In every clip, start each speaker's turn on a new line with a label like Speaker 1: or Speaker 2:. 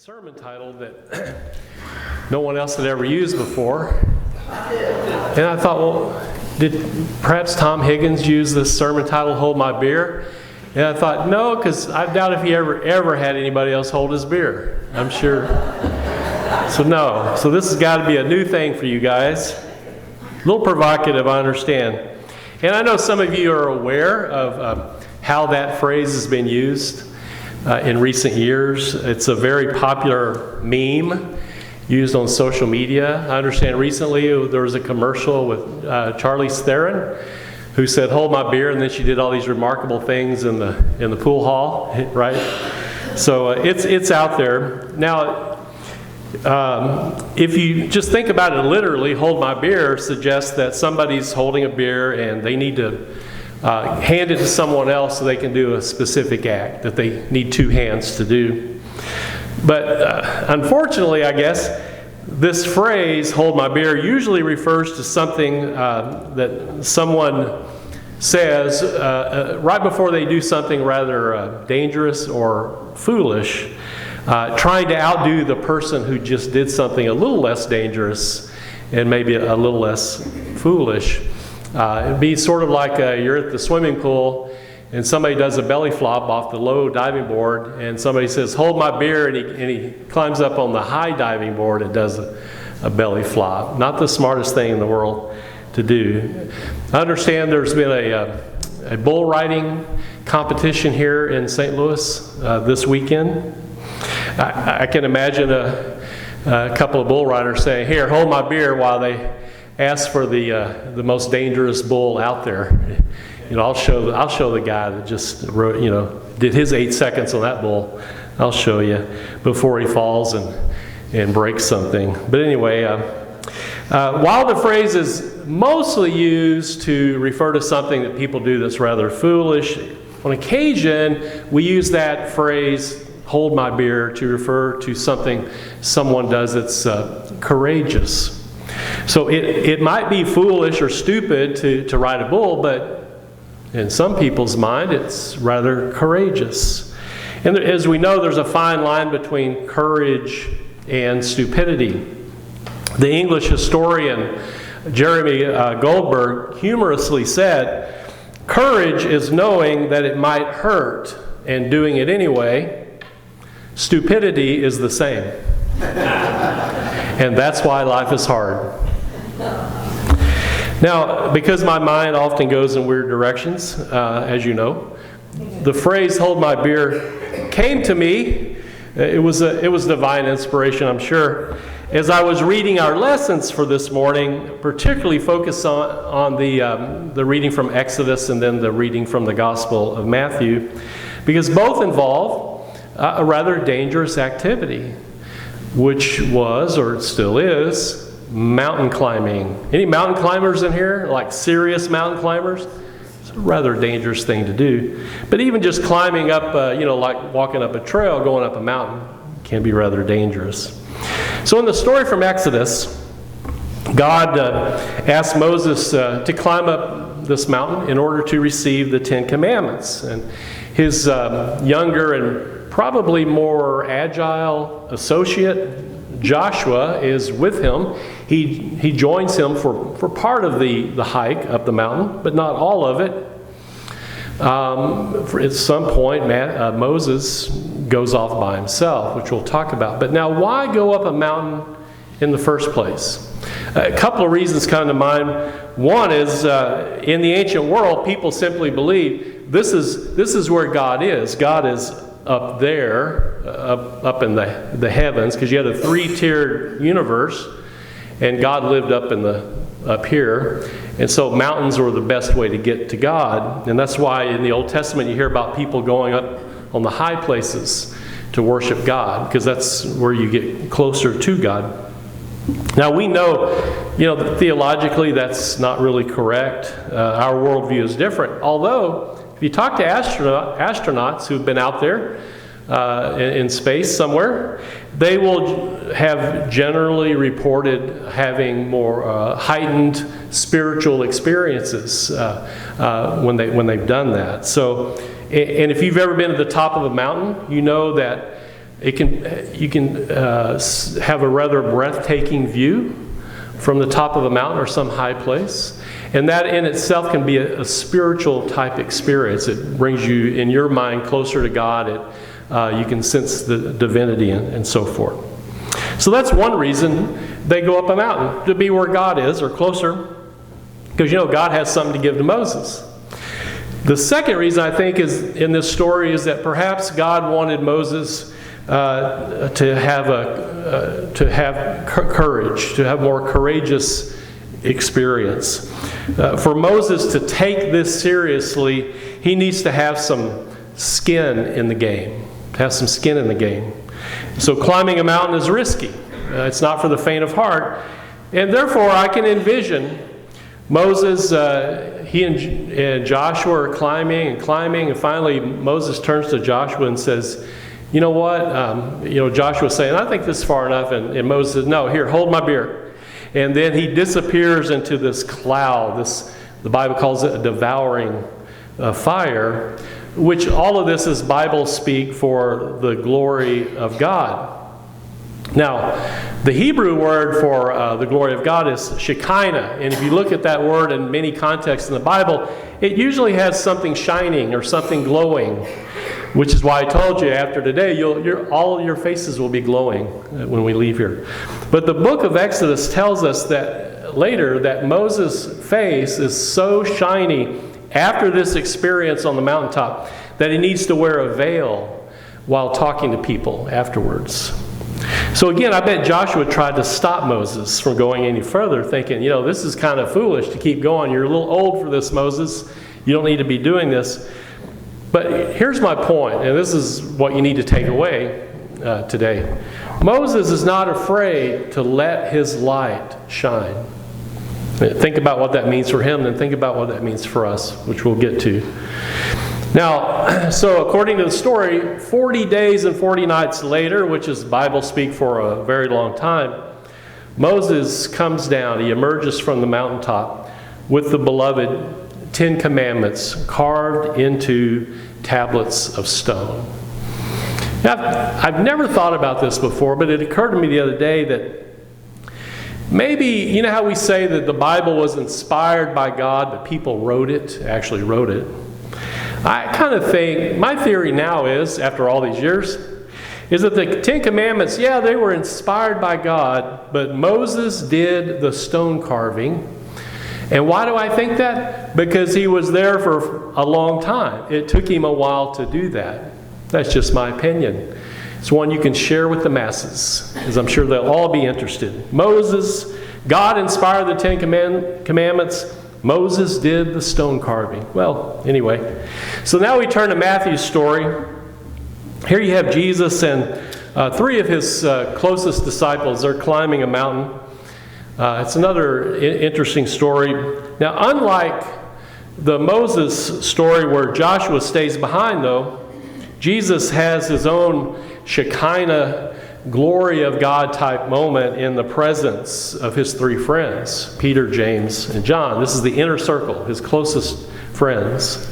Speaker 1: sermon title that no one else had ever used before. And I thought, well, did perhaps Tom Higgins use this sermon title, Hold My Beer? And I thought, no, because I doubt if he ever had anybody else hold his beer. I'm sure. So no. So this has got to be a new thing for you guys. A little provocative, I understand. And I know some of you are aware of how that phrase has been used in recent years. It's a very popular meme used on social media. I understand recently there was a commercial with Charlize Theron who said, "Hold my beer," and then she did all these remarkable things in the pool hall, right? So it's out there. Now, if you just think about it literally, hold my beer suggests that somebody's holding a beer and they need to hand it to someone else so they can do a specific act that they need two hands to do. But unfortunately, I guess, this phrase, hold my beer, usually refers to something that someone says right before they do something rather dangerous or foolish, trying to outdo the person who just did something a little less dangerous and maybe a little less foolish. It'd be sort of like you're at the swimming pool and somebody does a belly flop off the low diving board, and somebody says, "Hold my beer," and he climbs up on the high diving board and does a belly flop. Not the smartest thing in the world to do. I understand there's been a bull riding competition here in St. Louis this weekend. I can imagine a couple of bull riders saying, "Here, hold my beer," while they ask for the most dangerous bull out there. You know, I'll show the guy that just did his 8 seconds on that bull. I'll show you before he falls and breaks something. But anyway, while the phrase is mostly used to refer to something that people do that's rather foolish, on occasion we use that phrase, hold my beer, to refer to something someone does that's courageous. So it might be foolish or stupid to ride a bull, but in some people's mind, it's rather courageous. And as we know, there's a fine line between courage and stupidity. The English historian Jeremy Goldberg humorously said, "Courage is knowing that it might hurt and doing it anyway. Stupidity is the same." And that's why life is hard. Now, because my mind often goes in weird directions, as you know, the phrase "hold my beer" came to me. It was divine inspiration, I'm sure. As I was reading our lessons for this morning, particularly focused on the reading from Exodus and then the reading from the Gospel of Matthew, because both involve a rather dangerous activity, which was, or still is, mountain climbing. Any mountain climbers in here? Like serious mountain climbers? It's a rather dangerous thing to do. But even just climbing up, like walking up a trail, going up a mountain, can be rather dangerous. So in the story from Exodus, God asked Moses to climb up this mountain in order to receive the 10 Commandments. And his younger and probably more agile associate, Joshua, is with him. He joins him for part of the hike up the mountain, but not all of it. At some point, Moses goes off by himself, which we'll talk about. But now, why go up a mountain in the first place? A couple of reasons come to mind. One is, in the ancient world, people simply believed this is where God is. God is up there, up in the heavens, because you had a 3-tiered universe, and God lived up here. And so mountains were the best way to get to God. And that's why in the Old Testament you hear about people going up on the high places to worship God, because that's where you get closer to God. Now we know, that theologically that's not really correct. Our worldview is different. Although, if you talk to astronauts who've been out there in space somewhere, they will have generally reported having more heightened spiritual experiences when they've done that. So, and if you've ever been at the top of a mountain, you know that you can have a rather breathtaking view from the top of a mountain or some high place. And that in itself can be a spiritual type experience. It brings you, in your mind, closer to God. You can sense the divinity and so forth. So that's one reason they go up a mountain, to be where God is, or closer. Because, God has something to give to Moses. The second reason, I think, is in this story is that perhaps God wanted Moses to have courage, to have more courageous experience. For Moses to take this seriously, he needs to have some skin in the game. So climbing a mountain is risky. It's not for the faint of heart. And therefore, I can envision Moses, he and Joshua are climbing, and finally Moses turns to Joshua and says, you know what? Joshua's saying, I think this is far enough. And Moses says, no, here, hold my beer. And then he disappears into this cloud. The Bible calls it a devouring fire, which all of this is Bible speak for the glory of God. Now, the Hebrew word for the glory of God is Shekinah. And if you look at that word in many contexts in the Bible, it usually has something shining or something glowing, which is why I told you after today, all your faces will be glowing when we leave here. But the book of Exodus tells us that later that Moses' face is so shiny after this experience on the mountaintop that he needs to wear a veil while talking to people afterwards. So again, I bet Joshua tried to stop Moses from going any further, thinking, this is kind of foolish to keep going. You're a little old for this, Moses. You don't need to be doing this. But here's my point, and this is what you need to take away today. Moses is not afraid to let his light shine. Think about what that means for him, and think about what that means for us, which we'll get to. Now, so according to the story, 40 days and 40 nights later, which is Bible speak for a very long time, Moses comes down. He emerges from the mountaintop with the beloved 10 Commandments carved into tablets of stone. Now, I've never thought about this before, but it occurred to me the other day that maybe, how we say that the Bible was inspired by God, but people actually wrote it. I kind of think, my theory now is, after all these years, is that the 10 Commandments, they were inspired by God, but Moses did the stone carving. And why do I think that? Because he was there for a long time. It took him a while to do that. That's just my opinion. It's one you can share with the masses, because I'm sure they'll all be interested. God inspired the 10 Commandments. Moses did the stone carving. Well, anyway. So now we turn to Matthew's story. Here you have Jesus and 3 of his closest disciples. They're climbing a mountain. It's another interesting story. Now, unlike the Moses story where Joshua stays behind, though, Jesus has his own Shekinah glory of God type moment in the presence of his 3 friends, Peter, James, and John. This is the inner circle, his closest friends.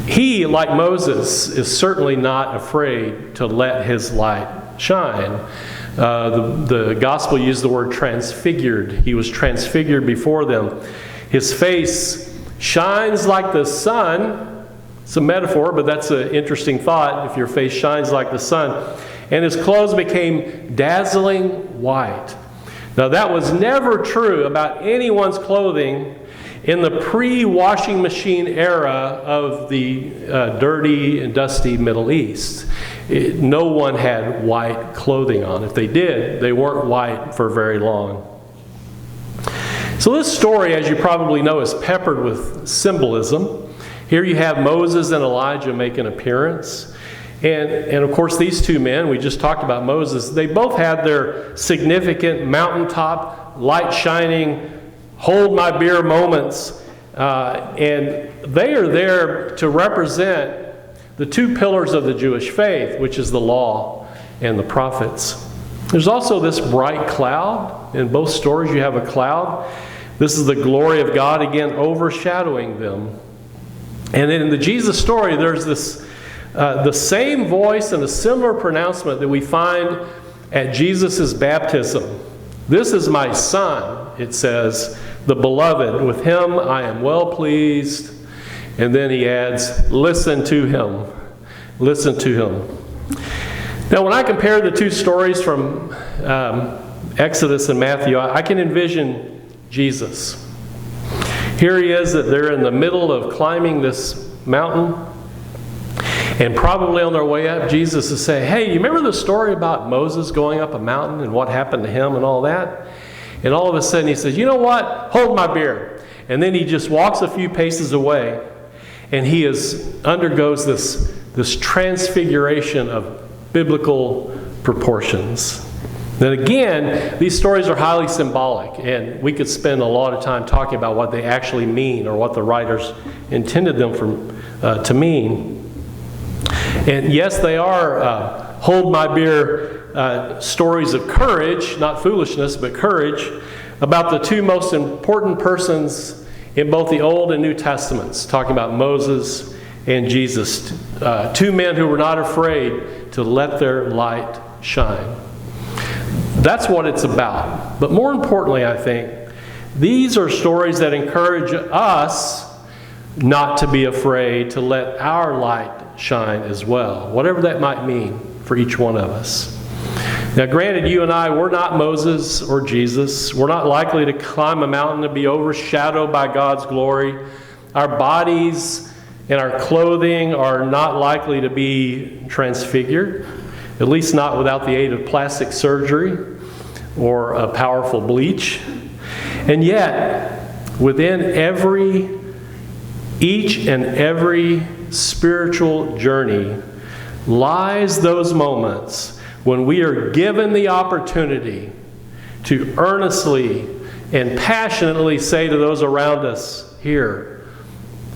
Speaker 1: He, like Moses, is certainly not afraid to let his light shine. The gospel used the word transfigured. He was transfigured before them. His face shines like the sun. It's a metaphor, but that's an interesting thought, if your face shines like the sun. And his clothes became dazzling white. Now, that was never true about anyone's clothing in the pre-washing machine era of the dirty and dusty Middle East. No one had white clothing on. If they did, they weren't white for very long. So this story, as you probably know, is peppered with symbolism. Here you have Moses and Elijah make an appearance. And of course, these 2 men, we just talked about Moses, they both had their significant mountaintop, light shining, hold my beer moments. And they are there to represent the 2 pillars of the Jewish faith, which is the law and the prophets. There's also this bright cloud. In both stories, you have a cloud. This is the glory of God, again, overshadowing them. And then in the Jesus story, there's this the same voice and a similar pronouncement that we find at Jesus' baptism. "This is my Son," it says, "the beloved. With him I am well pleased." And then he adds, "Listen to him." Listen to him. Now, when I compare the two stories from Exodus and Matthew, I can envision Jesus. Here he is, that they're in the middle of climbing this mountain. And probably on their way up, Jesus is saying, "Hey, you remember the story about Moses going up a mountain and what happened to him and all that?" And all of a sudden he says, "You know what? Hold my beer." And then he just walks a few paces away, and he undergoes this transfiguration of biblical proportions. Then again, these stories are highly symbolic, and we could spend a lot of time talking about what they actually mean or what the writers intended them to mean. And yes, they are hold my beer stories of courage, not foolishness, but courage, about the two most important persons in both the Old and New Testaments, talking about Moses and Jesus. Two men who were not afraid to let their light shine. That's what it's about. But more importantly, I think, these are stories that encourage us not to be afraid to let our light shine as well, whatever that might mean for each one of us. Now, granted, you and I, we're not Moses or Jesus. We're not likely to climb a mountain and be overshadowed by God's glory. Our bodies and our clothing are not likely to be transfigured, at least not without the aid of plastic surgery or a powerful bleach. And yet, within each and every spiritual journey lies those moments when we are given the opportunity to earnestly and passionately say to those around us, "Here,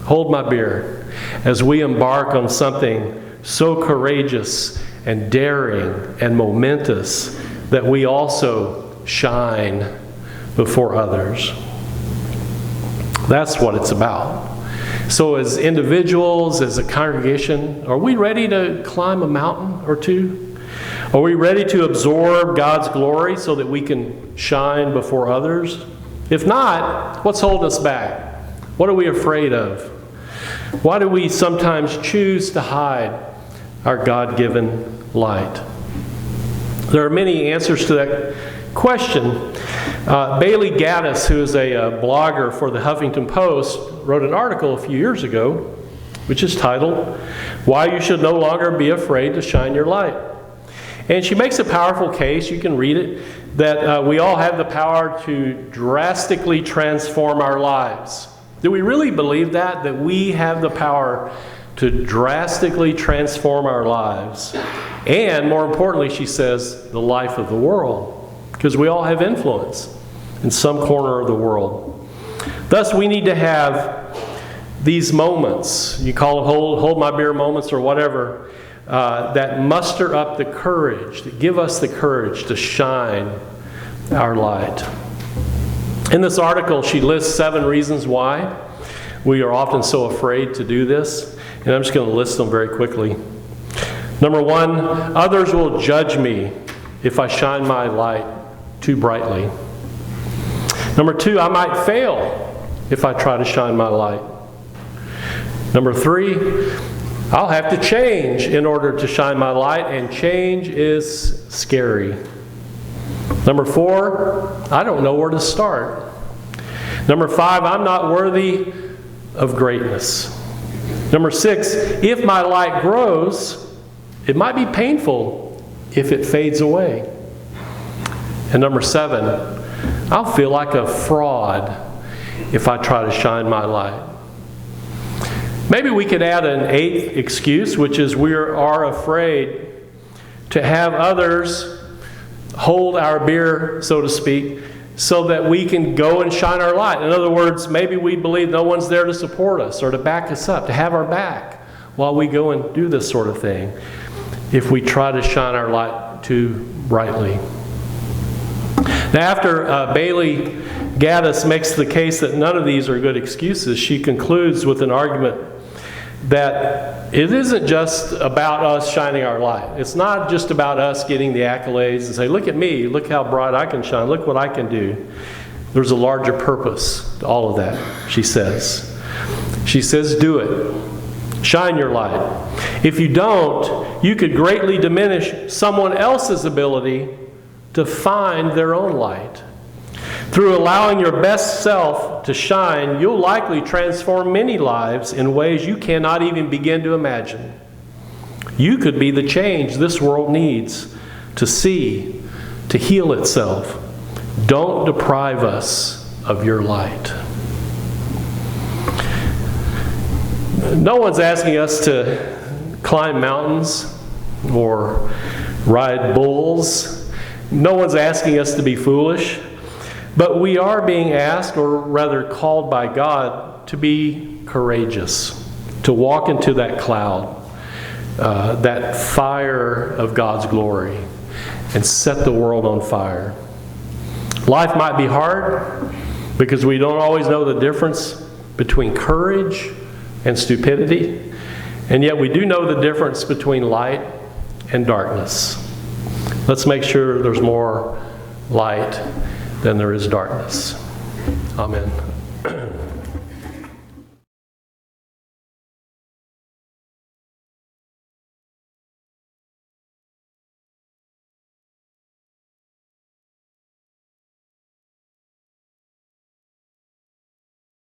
Speaker 1: hold my beer," as we embark on something so courageous and daring and momentous that we also shine before others. That's what it's about. So as individuals, as a congregation, are we ready to climb a mountain or two? Are we ready to absorb God's glory so that we can shine before others? If not, what's holding us back? What are we afraid of? Why do we sometimes choose to hide our God-given light? There are many answers to that question. Bailey Gaddis, who is a blogger for the Huffington Post, wrote an article a few years ago, which is titled, "Why You Should No Longer Be Afraid to Shine Your Light." And she makes a powerful case, you can read it, that we all have the power to drastically transform our lives. Do we really believe that we have the power to drastically transform our lives? And more importantly, she says, the life of the world. Because we all have influence in some corner of the world. Thus, we need to have these moments, you call them hold my beer moments or whatever, that muster up the courage, that give us the courage to shine our light. In this article, she lists 7 reasons why we are often so afraid to do this, and I'm just going to list them very quickly. Number 1, others will judge me if I shine my light too brightly. Number 2, I might fail if I try to shine my light. Number 3, I'll have to change in order to shine my light, and change is scary. Number 4, I don't know where to start. Number 5, I'm not worthy of greatness. Number 6, if my light grows, it might be painful if it fades away. And number 7, I'll feel like a fraud if I try to shine my light. Maybe we could add an 8th excuse, which is we are afraid to have others hold our beer, so to speak, so that we can go and shine our light. In other words, maybe we believe no one's there to support us or to back us up, to have our back while we go and do this sort of thing, if we try to shine our light too brightly. Now, after Bailey Gaddis makes the case that none of these are good excuses, she concludes with an argument that it isn't just about us shining our light. It's not just about us getting the accolades and say, look at me, look how bright I can shine, look what I can do. There's a larger purpose to all of that, she says. She says, do it. Shine your light. If you don't, you could greatly diminish someone else's ability to find their own light. Through allowing your best self to shine, you'll likely transform many lives in ways you cannot even begin to imagine. You could be the change this world needs to see, to heal itself. Don't deprive us of your light. No one's asking us to climb mountains or ride bulls. No one's asking us to be foolish. But we are being asked, or rather called by God, to be courageous, to walk into that cloud, that fire of God's glory, and set the world on fire. Life might be hard because we don't always know the difference between courage and stupidity, and yet we do know the difference between light and darkness. Let's make sure there's more light than there is darkness. Amen.